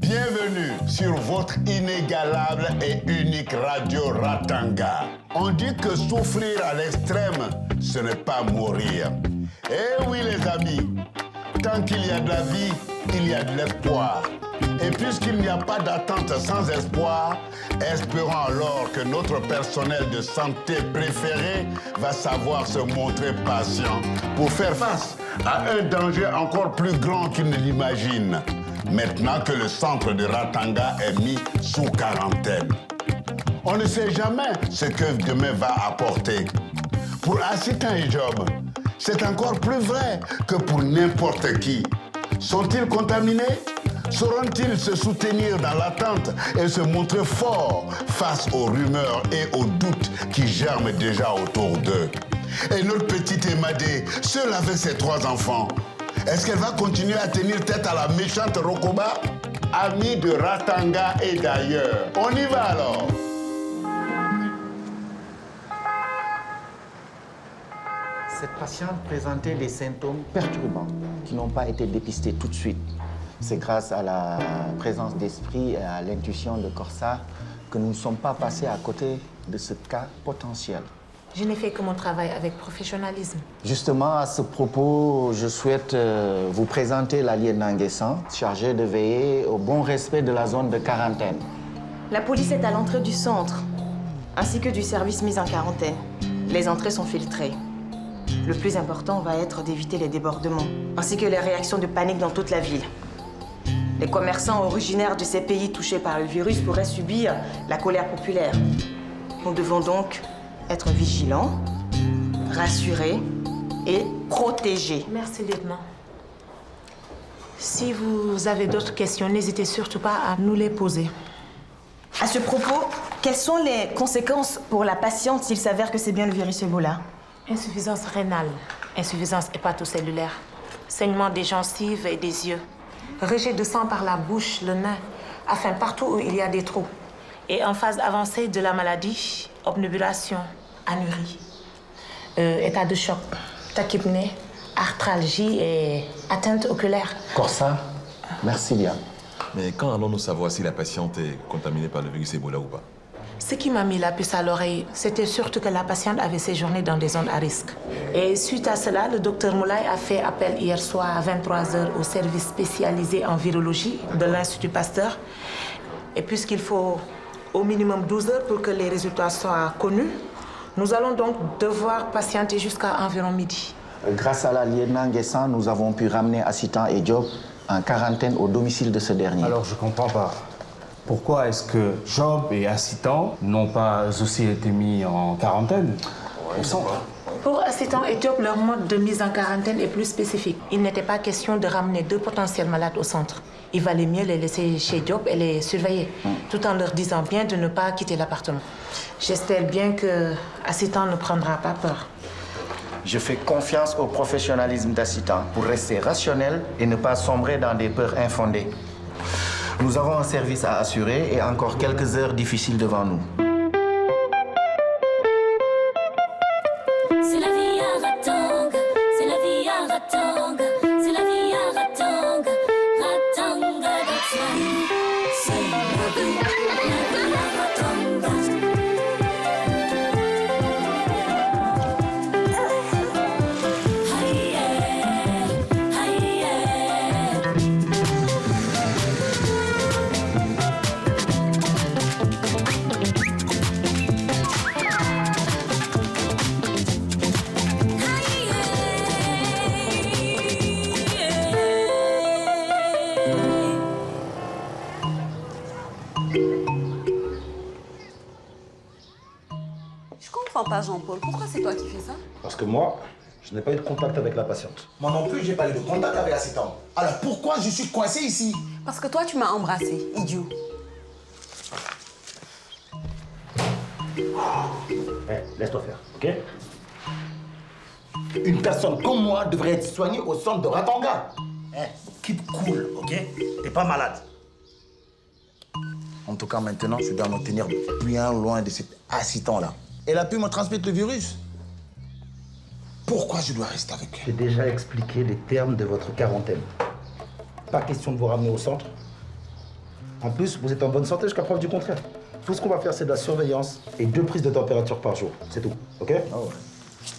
Bienvenue sur votre inégalable et unique radio Ratanga. On dit que souffrir à l'extrême, ce n'est pas mourir. Eh oui les amis, tant qu'il y a de la vie, il y a de l'espoir. Et puisqu'il n'y a pas d'attente sans espoir, espérons alors que notre personnel de santé préféré va savoir se montrer patient pour faire face à un danger encore plus grand qu'il ne l'imagine. Maintenant que le centre de Ratanga est mis sous quarantaine. On ne sait jamais ce que demain va apporter. Pour Assitan et Job, c'est encore plus vrai que pour n'importe qui. Sont-ils contaminés? Sauront-ils se soutenir dans l'attente et se montrer forts face aux rumeurs et aux doutes qui germent déjà autour d'eux? Et notre petite Emadé, seule avec ses 3 enfants, est-ce qu'elle va continuer à tenir tête à la méchante Rokoba? Amie de Ratanga et d'ailleurs. On y va alors. Cette patiente présentait des symptômes perturbants qui n'ont pas été dépistés tout de suite. C'est grâce à la présence d'esprit et à l'intuition de Corsa que nous ne sommes pas passés à côté de ce cas potentiel. Je n'ai fait que mon travail avec professionnalisme. Justement, à ce propos, je souhaite vous présenter l'allié Nanguessan, chargé de veiller au bon respect de la zone de quarantaine. La police est à l'entrée du centre, ainsi que du service mis en quarantaine. Les entrées sont filtrées. Le plus important va être d'éviter les débordements, ainsi que les réactions de panique dans toute la ville. Les commerçants originaires de ces pays touchés par le virus pourraient subir la colère populaire. Nous devons donc être vigilants, rassurés et protégés. Merci, lieutenant. Si vous avez d'autres questions, n'hésitez surtout pas à nous les poser. À ce propos, quelles sont les conséquences pour la patiente s'il s'avère que c'est bien le virus Ebola? Insuffisance rénale, insuffisance hépatocellulaire, saignement des gencives et des yeux, rejet de sang par la bouche, le nez, enfin partout où il y a des trous. Et en phase avancée de la maladie, obnubilation, anurie, état de choc, tachypnée, arthralgie et atteinte oculaire. Corsa, merci bien. Mais quand allons-nous savoir si la patiente est contaminée par le virus Ebola ou pas? Ce qui m'a mis la puce à l'oreille, c'était surtout que la patiente avait séjourné dans des zones à risque. Et suite à cela, le docteur Moulay a fait appel hier soir à 23h au service spécialisé en virologie de l'Institut Pasteur. Et puisqu'il faut au minimum 12 heures pour que les résultats soient connus, nous allons donc devoir patienter jusqu'à environ midi. Grâce à l'allié Nanguessan, nous avons pu ramener Assitan et Job en quarantaine au domicile de ce dernier. Alors, je comprends pas. Pourquoi est-ce que Job et Assitan n'ont pas aussi été mis en quarantaine au centre? Pour Assitan et Job, leur mode de mise en quarantaine est plus spécifique. Il n'était pas question de ramener 2 potentiels malades au centre. Il valait mieux les laisser chez Job et les surveiller, tout en leur disant bien de ne pas quitter l'appartement. J'espère bien que Assitan ne prendra pas peur. Je fais confiance au professionnalisme d'Assitan pour rester rationnel et ne pas sombrer dans des peurs infondées. Nous avons un service à assurer et encore quelques heures difficiles devant nous. C'est la vie à Ratanga, c'est la vie à Ratanga, c'est la vie à Ratanga, Ratanga, that's right. C'est la vie à Ratanga. Hi yeah, hi yeah. Je comprends pas, Jean-Paul. Pourquoi c'est toi qui fais ça? Parce que moi, je n'ai pas eu de contact avec la patiente. Moi non plus, j'ai pas eu de contact avec Assitan. Alors pourquoi je suis coincé ici? Parce que toi, tu m'as embrassé, idiot. Laisse-toi faire, ok? Une personne comme moi devrait être soignée au centre de Ratanga. Keep cool, ok? T'es pas malade. En tout cas, maintenant, je dois me tenir bien loin de cet Assitan-là. Elle a pu me transmettre le virus. Pourquoi je dois rester avec J'ai elle? déjà expliqué les termes de votre quarantaine. Pas question de vous ramener au centre. En plus, vous êtes en bonne santé jusqu'à preuve du contraire. Tout ce qu'on va faire, c'est de la surveillance et 2 prises de température par jour. C'est tout, ok? Ah ouais.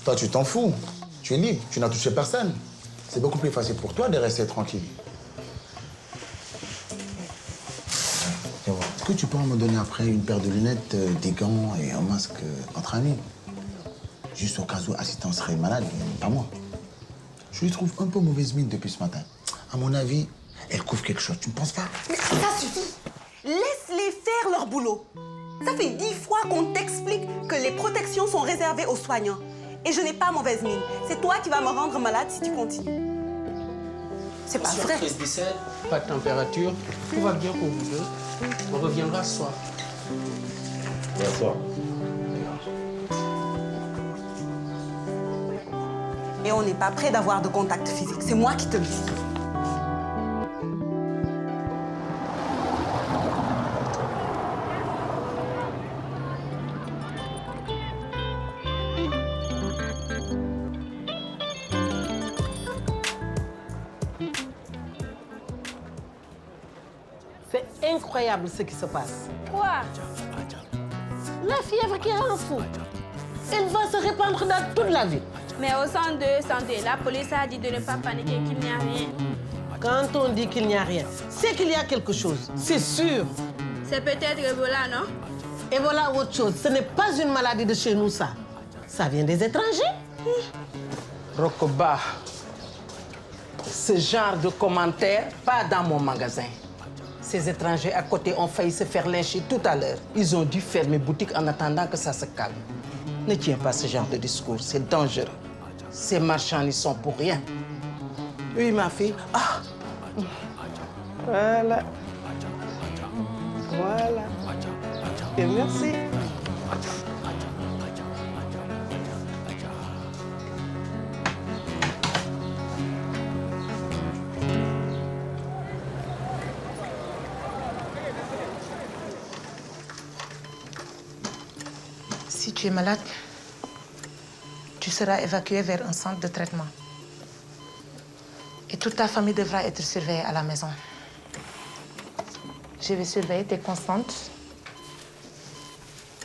Toi, tu t'en fous. Tu es libre, tu n'as touché personne. C'est beaucoup plus facile pour toi de rester tranquille. Tiens, voir. Est-ce que tu peux me donner après une paire de lunettes, des gants et un masque entre amis? Juste au cas où l'assistant serait malade, pas moi. Je lui trouve un peu mauvaise mine depuis ce matin. À mon avis, elle couvre quelque chose, tu ne penses pas? Mais ça suffit. Laisse-les faire leur boulot. Ça fait 10 fois qu'on t'explique que les protections sont réservées aux soignants. Et je n'ai pas mauvaise mine. C'est toi qui vas me rendre malade si tu continues. C'est pas vrai. 13-17, pas de température, tout va bien pour vous deux. On reviendra ce soir. Bonsoir. Et on n'est pas prêt d'avoir de contact physique. C'est moi qui te le dis. C'est incroyable ce qui se passe. Quoi? La fièvre qui rend fou. Elle va se répandre dans toute la ville. Mais au centre de santé, la police a dit de ne pas paniquer, qu'il n'y a rien. Quand on dit qu'il n'y a rien, c'est qu'il y a quelque chose. C'est sûr. C'est peut-être Ebola, non? Ebola ou autre chose. Ce n'est pas une maladie de chez nous, ça. Ça vient des étrangers. Rokoba, ce genre de commentaires, pas dans mon magasin. Ces étrangers à côté ont failli se faire lyncher tout à l'heure. Ils ont dû fermer boutique en attendant que ça se calme. Ne tiens pas ce genre de discours, c'est dangereux. Ces marchands n'y sont pour rien. Oui, ma fille. Ah! Voilà. Voilà. Et merci. Si tu es malade, tu seras évacué vers un centre de traitement. Et toute ta famille devra être surveillée à la maison. Je vais surveiller tes constantes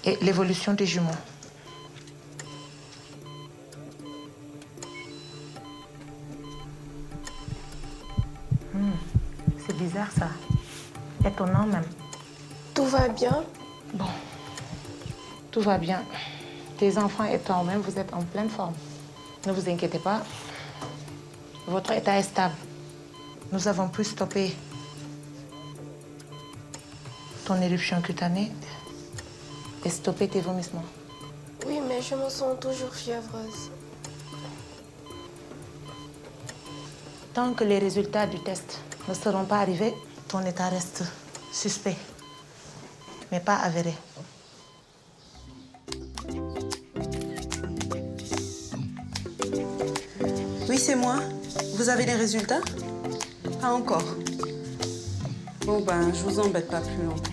et l'évolution des jumeaux. C'est bizarre ça. Étonnant même. Tout va bien? Bon, tout va bien. Tes enfants et toi-même, vous êtes en pleine forme. Ne vous inquiétez pas. Votre état est stable. Nous avons pu stopper ton éruption cutanée et stopper tes vomissements. Oui, mais je me sens toujours fiévreuse. Tant que les résultats du test ne seront pas arrivés, ton état reste suspect, mais pas avéré. Oui, c'est moi. Vous avez les résultats? Pas encore. Bon, ben, je vous embête pas plus longtemps.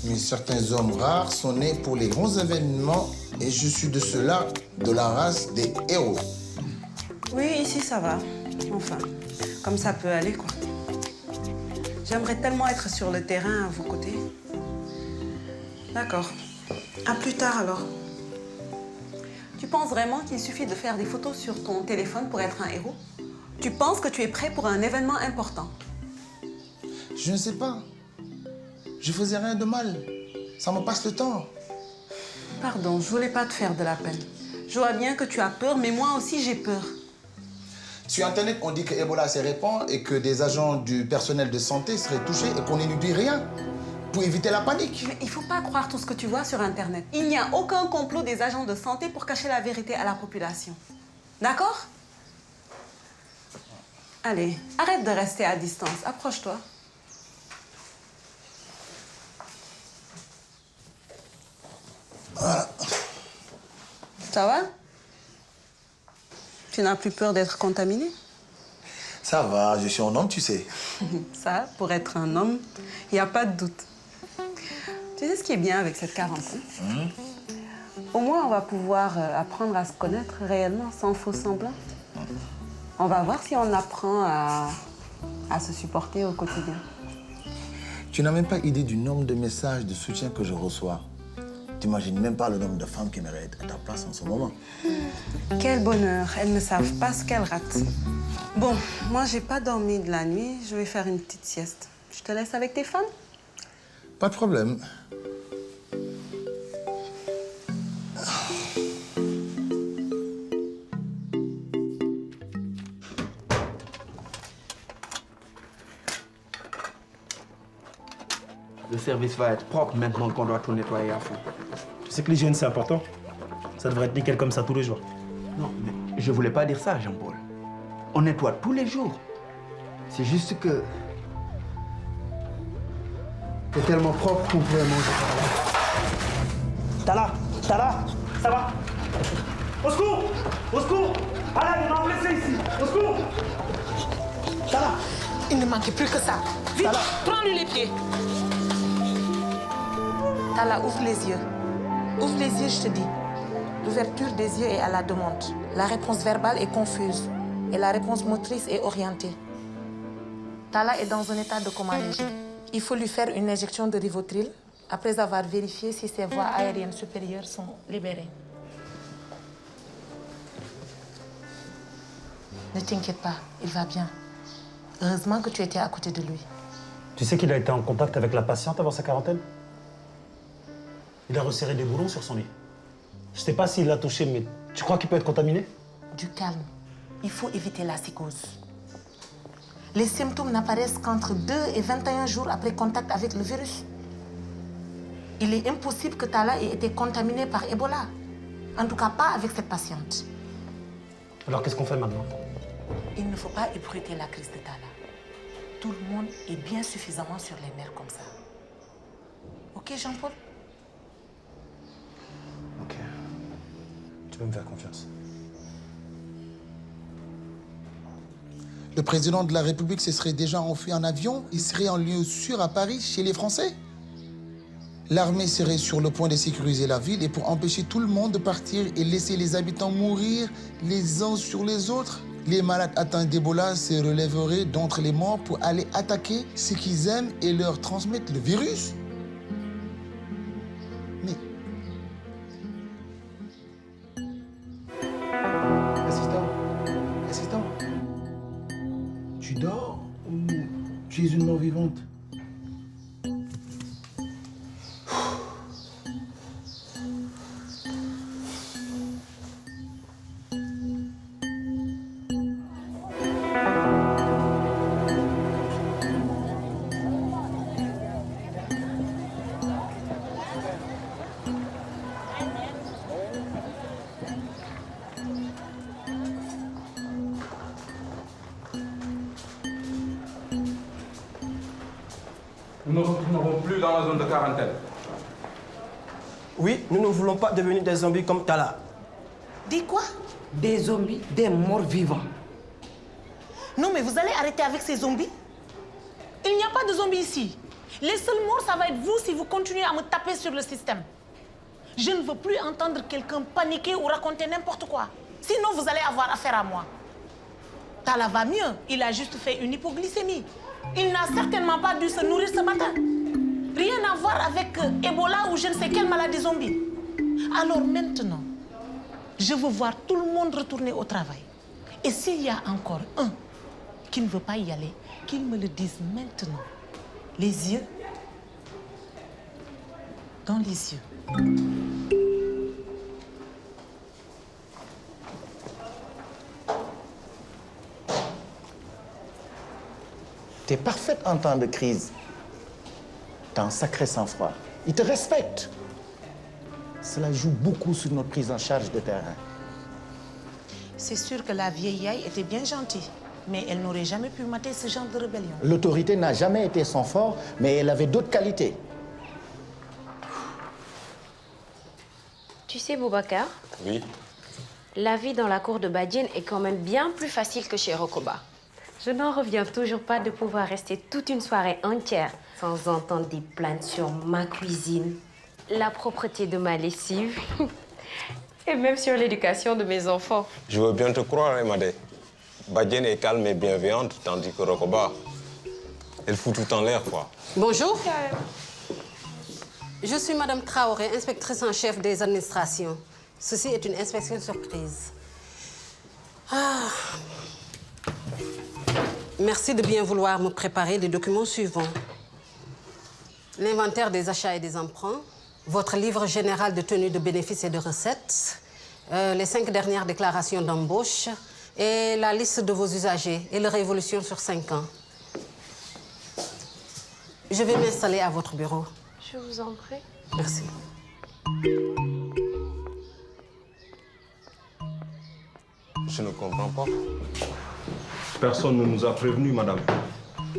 Mais certains hommes rares sont nés pour les grands événements et je suis de ceux-là, de la race des héros. Oui, ici, ça va. Enfin, comme ça peut aller, quoi. J'aimerais tellement être sur le terrain à vos côtés. D'accord. À plus tard, alors. Tu penses vraiment qu'il suffit de faire des photos sur ton téléphone pour être un héros? Tu penses que tu es prêt pour un événement important? Je ne sais pas. Je faisais rien de mal. Ça me passe le temps. Pardon, je voulais pas te faire de la peine. Je vois bien que tu as peur, mais moi aussi j'ai peur. Sur Internet, on dit que Ebola se répand et que des agents du personnel de santé seraient touchés et qu'on ne nous dit rien pour éviter la panique. Mais il faut pas croire tout ce que tu vois sur Internet. Il n'y a aucun complot des agents de santé pour cacher la vérité à la population. D'accord? Allez, arrête de rester à distance. Approche-toi. Voilà. Ça va? Tu n'as plus peur d'être contaminé? Ça va, je suis un homme, tu sais. Ça, pour être un homme, il n'y a pas de doute. Tu sais ce qui est bien avec cette quarantaine? Au moins, on va pouvoir apprendre à se connaître réellement, sans faux semblants. On va voir si on apprend à se supporter au quotidien. Tu n'as même pas idée du nombre de messages de soutien que je reçois. Tu n'imagines même pas le nombre de femmes qui aimeraient être à ta place en ce moment. Quel bonheur. Elles ne savent pas ce qu'elles ratent. Bon, moi, j'ai pas dormi de la nuit. Je vais faire une petite sieste. Je te laisse avec tes femmes? Pas de problème. Le service va être propre maintenant qu'on doit tout nettoyer à fond. Tu sais que l'hygiène, c'est important. Ça devrait être nickel comme ça tous les jours. Non, mais je voulais pas dire ça, Jean-Paul. On nettoie tous les jours. C'est juste que... c'est tellement propre qu'on pourrait manger par là. Tala, ça va? Au secours! Au secours! Allez, on a un blessé ici! Au secours! Tala! Il ne manquait plus que ça. Vite, prends-lui les pieds. Tala, ouvre les yeux. Ouvre les yeux, je te dis. L'ouverture des yeux est à la demande. La réponse verbale est confuse. Et la réponse motrice est orientée. Tala est dans un état de coma léger. Il faut lui faire une injection de Rivotril après avoir vérifié si ses voies aériennes supérieures sont libérées. Ne t'inquiète pas, il va bien. Heureusement que tu étais à côté de lui. Tu sais qu'il a été en contact avec la patiente avant sa quarantaine? Il a resserré des boulons sur son lit. Je sais pas s'il l'a touché, mais tu crois qu'il peut être contaminé? Du calme. Il faut éviter la psychose. Les symptômes n'apparaissent qu'entre 2 et 21 jours après contact avec le virus. Il est impossible que Tala ait été contaminé par Ebola. En tout cas, pas avec cette patiente. Alors qu'est-ce qu'on fait maintenant? Il ne faut pas ébruiter la crise de Tala. Tout le monde est bien suffisamment sur les nerfs comme ça. Ok, Jean-Paul? Ok. Tu peux me faire confiance. Le président de la République se serait déjà enfui en avion. Il serait en lieu sûr à Paris, chez les Français. L'armée serait sur le point de sécuriser la ville et pour empêcher tout le monde de partir et laisser les habitants mourir les uns sur les autres. Les malades atteints d'Ebola se relèveraient d'entre les morts pour aller attaquer ceux qu'ils aiment et leur transmettre le virus. Mais... Assistant, tu dors ou tu es une mort vivante? Nous ne retournerons plus dans la zone de quarantaine. Oui, nous ne voulons pas devenir des zombies comme Tala. Dis quoi? Des zombies, des morts vivants. Non, mais vous allez arrêter avec ces zombies? Il n'y a pas de zombies ici. Les seuls morts, ça va être vous si vous continuez à me taper sur le système. Je ne veux plus entendre quelqu'un paniquer ou raconter n'importe quoi. Sinon, vous allez avoir affaire à moi. Tala va mieux. Il a juste fait une hypoglycémie. Il n'a certainement pas dû se nourrir ce matin. Rien à voir avec Ebola ou je ne sais quelle maladie zombie. Alors maintenant, je veux voir tout le monde retourner au travail. Et s'il y a encore un qui ne veut pas y aller, qu'il me le dise maintenant. Les yeux dans les yeux. Tu es parfaite en temps de crise. Tu as un sacré sang-froid. Ils te respectent. Cela joue beaucoup sur notre prise en charge de terrain. C'est sûr que la vieille aïe était bien gentille, mais elle n'aurait jamais pu mater ce genre de rébellion. L'autorité n'a jamais été son fort, mais elle avait d'autres qualités. Tu sais, Boubacar? Oui. La vie dans la cour de Badiane est quand même bien plus facile que chez Rokoba. Je n'en reviens toujours pas de pouvoir rester toute une soirée entière sans entendre des plaintes sur ma cuisine, la propreté de ma lessive et même sur l'éducation de mes enfants. Je veux bien te croire, Emadé. Badiane est calme et bienveillante, tandis que Rokoba, Elle fout tout en l'air, quoi. Bonjour. Je suis Madame Traoré, inspectrice en chef des administrations. Ceci est une inspection surprise. Ah. Merci de bien vouloir me préparer les documents suivants. L'inventaire des achats et des emprunts, votre livre général de tenue de bénéfices et de recettes, les 5 dernières déclarations d'embauche et la liste de vos usagers et leur évolution sur 5 ans. Je vais m'installer à votre bureau. Je vous en prie. Merci. Je ne comprends pas. Personne ne nous a prévenus, madame.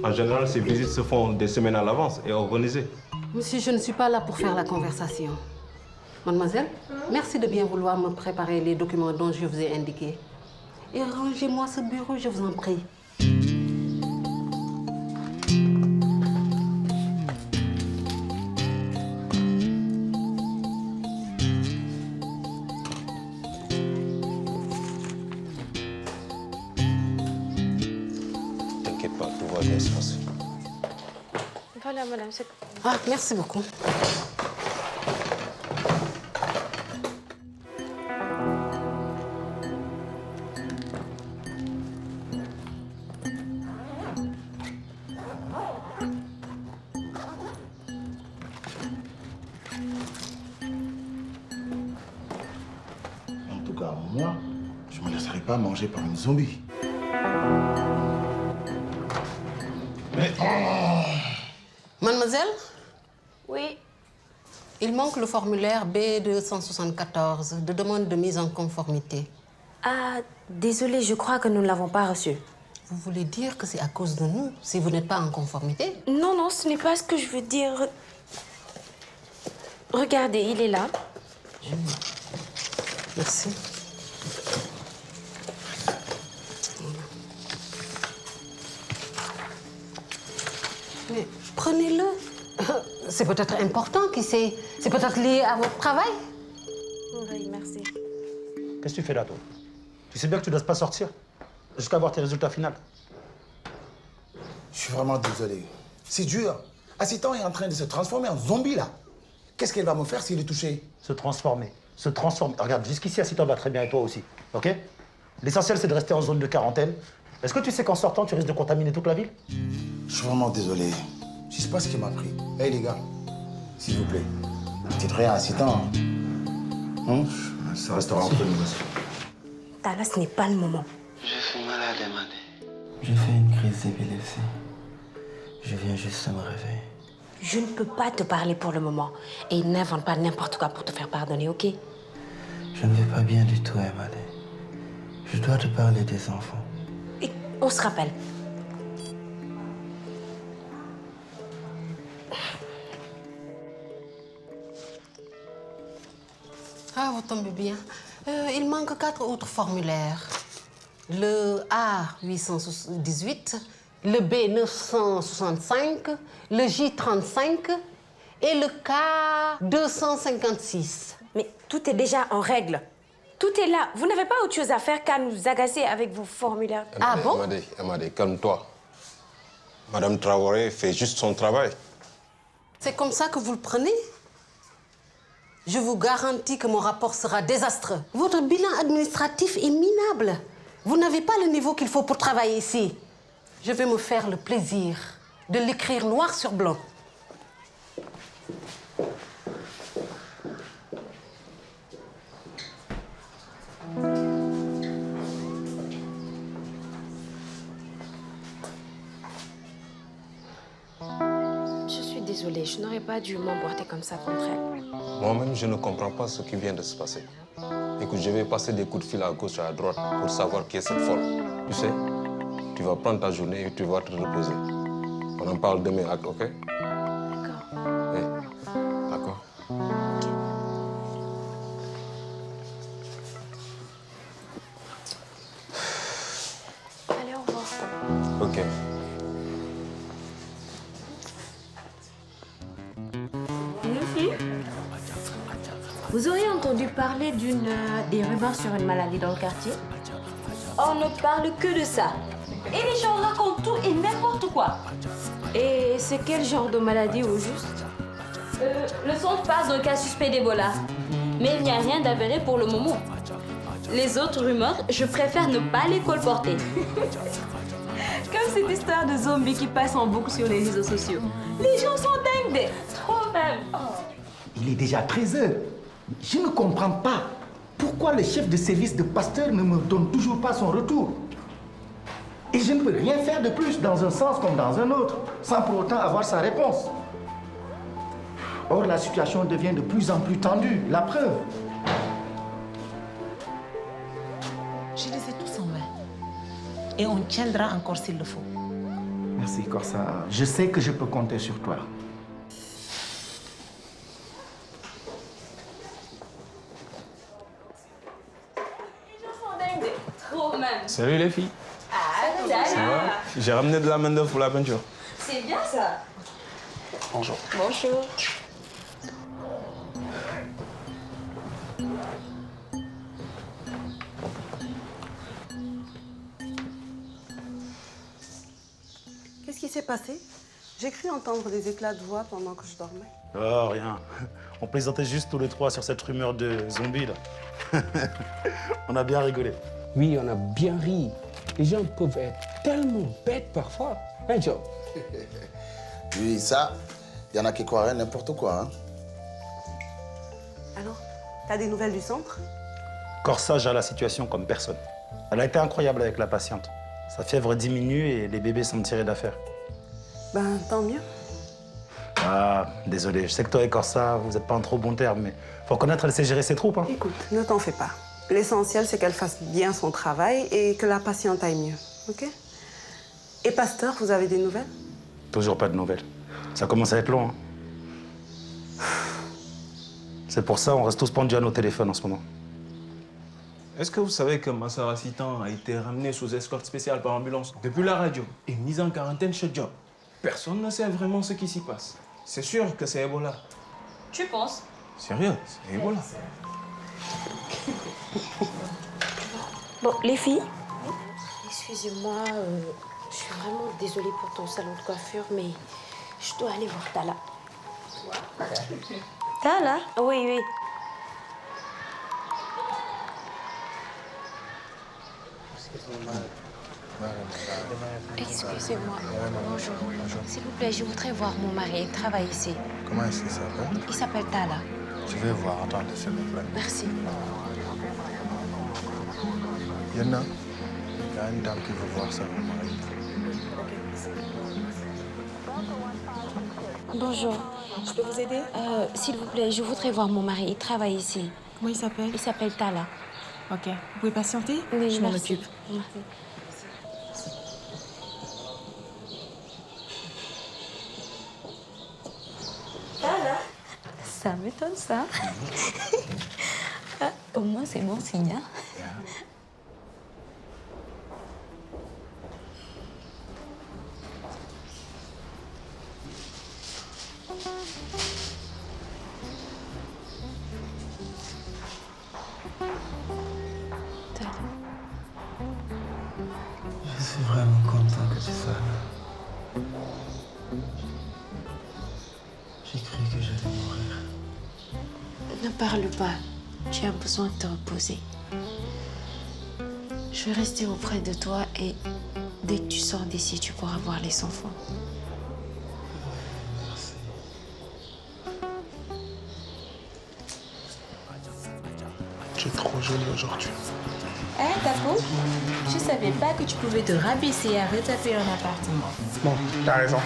En général, ces visites se font des semaines à l'avance et organisées. Monsieur, je ne suis pas là pour faire la conversation. Mademoiselle, merci de bien vouloir me préparer les documents dont je vous ai indiqués. Et rangez-moi ce bureau, je vous en prie. T'inquiète pas, tout va bien se passer. Voilà, madame, c'est... Ah, merci beaucoup. En tout cas, moi, je me laisserai pas manger par une zombie. Mais... Mademoiselle? Oui. Il manque le formulaire B274 de demande de mise en conformité. Ah, désolée, je crois que nous ne l'avons pas reçu. Vous voulez dire que c'est à cause de nous si vous n'êtes pas en conformité? Non, non, ce n'est pas ce que je veux dire. Regardez, il est là. Merci. Mais prenez-le. C'est peut-être important, qui sait. C'est peut-être lié à votre travail. Oui, merci. Qu'est-ce que tu fais là, toi? Tu sais bien que tu ne dois pas sortir jusqu'à voir tes résultats finaux. Je suis vraiment désolé. C'est dur. Assitan est en train de se transformer en zombie, là. Qu'est-ce qu'elle va me faire s'il est touché? Se transformer. Se transformer. Regarde, jusqu'ici, Assitan va très bien et toi aussi. OK? L'essentiel, c'est de rester en zone de quarantaine. Est-ce que tu sais qu'en sortant, tu risques de contaminer toute la ville? Je suis vraiment désolé. Je sais pas ce qui m'a pris. Hey, les gars, s'il vous plaît, dites rien à Assitan. Hein? Ça restera entre nous. Tala, ce n'est pas le moment. Je suis malade, Emmanuel. J'ai fait une crise d'épilepsie. Je viens juste de me réveiller. Je ne peux pas te parler pour le moment. Et n'invente pas n'importe quoi pour te faire pardonner, OK? Je ne vais pas bien du tout, Emmanuel. Je dois te parler des enfants. Et on se rappelle. Ah, vous tombez bien. Il manque 4 autres formulaires. Le A818, le B965, le J35 et le K256. Mais tout est déjà en règle. Tout est là. Vous n'avez pas autre chose à faire qu'à nous agacer avec vos formulaires. Ah bon? Amadé, calme-toi. Madame Traoré fait juste son travail. C'est comme ça que vous le prenez? Je vous garantis que mon rapport sera désastreux. Votre bilan administratif est minable. Vous n'avez pas le niveau qu'il faut pour travailler ici. Je vais me faire le plaisir de l'écrire noir sur blanc. Je suis désolée, je n'aurais pas dû m'emporter comme ça contre elle. Moi-même, je ne comprends pas ce qui vient de se passer. Écoute, je vais passer des coups de fil à gauche et à droite pour savoir qui est cette folle. Tu sais, tu vas prendre ta journée et tu vas te reposer. On en parle demain, OK? D'accord. D'accord. Allez, au revoir. OK. Vous auriez entendu parler des rumeurs sur une maladie dans le quartier? On ne parle que de ça. Et les gens racontent tout et n'importe quoi. Et c'est quel genre de maladie au juste? Le centre passe d'un cas suspect d'Ebola. Mais il n'y a rien d'avéré pour le moment. Les autres rumeurs, je préfère ne pas les colporter. Comme cette histoire de zombies qui passe en boucle sur les réseaux sociaux. Les gens sont dingues, trop même. Il est déjà 13h. Je ne comprends pas pourquoi le chef de service de Pasteur ne me donne toujours pas son retour. Et je ne peux rien faire de plus dans un sens comme dans un autre, sans pour autant avoir sa réponse. Or, la situation devient de plus en plus tendue. La preuve. Je les ai tous en main. Et on tiendra encore s'il le faut. Merci, Corsa. Je sais que je peux compter sur toi. Trop même. Salut les filles. Ah, Ça va? J'ai ramené de la main-d'œuvre pour la peinture. C'est bien ça. Bonjour. Bonjour. Qu'est-ce qui s'est passé? J'ai cru entendre des éclats de voix pendant que je dormais. Oh, rien. On plaisantait juste tous les trois sur cette rumeur de zombies, là. On a bien rigolé. Oui, on a bien ri. Les gens peuvent être tellement bêtes parfois. Hein, Joe? Oui, ça, il y en a qui croiraient n'importe quoi. Hein. Alors, t'as des nouvelles du centre? Corsa gère la situation comme personne. Elle a été incroyable avec la patiente. Sa fièvre diminue et les bébés sont tirés d'affaire. Ben, tant mieux. Ah, désolé, je sais que toi et Corsa, vous n'êtes pas en trop bon terme, mais faut reconnaître, elle sait gérer ses troupes. Hein. Écoute, ne t'en fais pas. L'essentiel, c'est qu'elle fasse bien son travail et que la patiente aille mieux, ok? Et Pasteur, vous avez des nouvelles? Toujours pas de nouvelles. Ça commence à être long. Hein. C'est pour ça on reste tous pendus à nos téléphones en ce moment. Est-ce que vous savez que Massara Citan a été ramené sous escorte spéciale par ambulance depuis la radio et mis en quarantaine chez Job? Personne ne sait vraiment ce qui s'y passe. C'est sûr que c'est Ebola. Tu penses? Sérieux, c'est Ebola. Bon, les filles, excusez-moi, je suis vraiment désolée pour ton salon de coiffure, mais je dois aller voir Tala. Tala? Oui, oui. Excusez-moi. Bonjour. S'il vous plaît, je voudrais voir mon mari. Il travaille ici. Comment est-ce qu'il s'appelle? Il s'appelle Tala. Je vais voir. Attendez, s'il vous plaît. Merci. Il y en a. Il y a une dame qui veut voir ça, mon mari. Bonjour. Je peux vous aider? S'il vous plaît, je voudrais voir mon mari. Il travaille ici. Comment il s'appelle? Il s'appelle Tala. Ok. Vous pouvez patienter? Oui, je m'en merci. occupe. Merci. Tala? Ça m'étonne, ça. Ah, au moins, c'est bon signe. Hein? Je suis vraiment content que tu sois là. J'ai cru que j'allais mourir. Ne parle pas. Tu as besoin de te reposer. Je vais rester auprès de toi et dès que tu sors d'ici, tu pourras voir les enfants. Merci. Tu es trop jolie aujourd'hui. Eh, Taco, je savais pas que tu pouvais te rabaisser à retaper un appartement. Bon, t'as raison.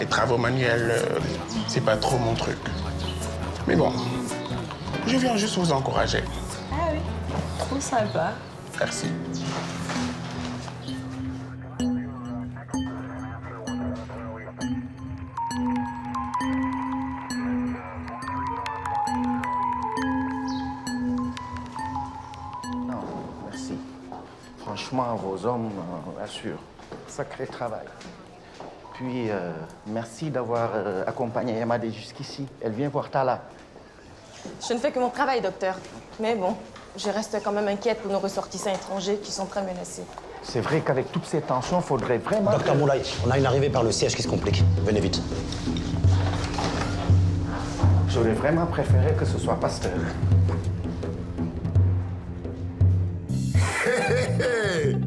Les travaux manuels, c'est pas trop mon truc. Mais bon, je viens juste vous encourager. Ah oui, trop sympa. Merci. Non, merci. Franchement, vos hommes assurent. Sacré travail. Puis, merci d'avoir accompagné Yamadé jusqu'ici. Elle vient voir Tala. Je ne fais que mon travail, docteur. Mais bon, je reste quand même inquiète pour nos ressortissants étrangers qui sont très menacés. C'est vrai qu'avec toutes ces tensions, il faudrait vraiment... Docteur Moulay, on a une arrivée par le siège qui se complique. Venez vite. J'aurais vraiment préféré que ce soit Pasteur.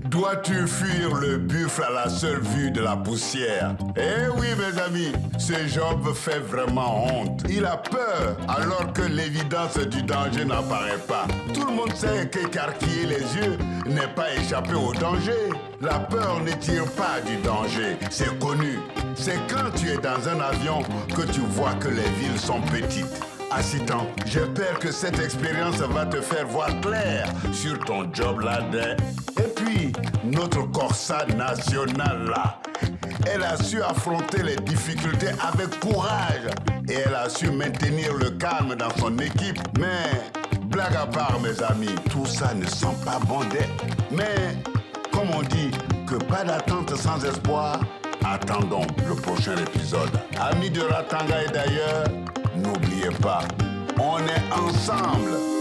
Dois-tu fuir le buffle à la seule vue de la poussière? Eh oui, mes amis, ce Job fait vraiment honte. Il a peur alors que l'évidence du danger n'apparaît pas. Tout le monde sait qu'écarquiller les yeux n'est pas échapper au danger. La peur ne tire pas du danger, c'est connu. C'est quand tu es dans un avion que tu vois que les villes sont petites. Assistant, j'espère que cette expérience va te faire voir clair sur ton job là-dedans. Et puis, notre Corsa nationale là, elle a su affronter les difficultés avec courage et elle a su maintenir le calme dans son équipe. Mais, blague à part mes amis, tout ça ne sent pas bon d'être. Mais, comme on dit, que pas d'attente sans espoir, attendons le prochain épisode. Amis de Ratanga et d'ailleurs, n'oubliez pas, on est ensemble.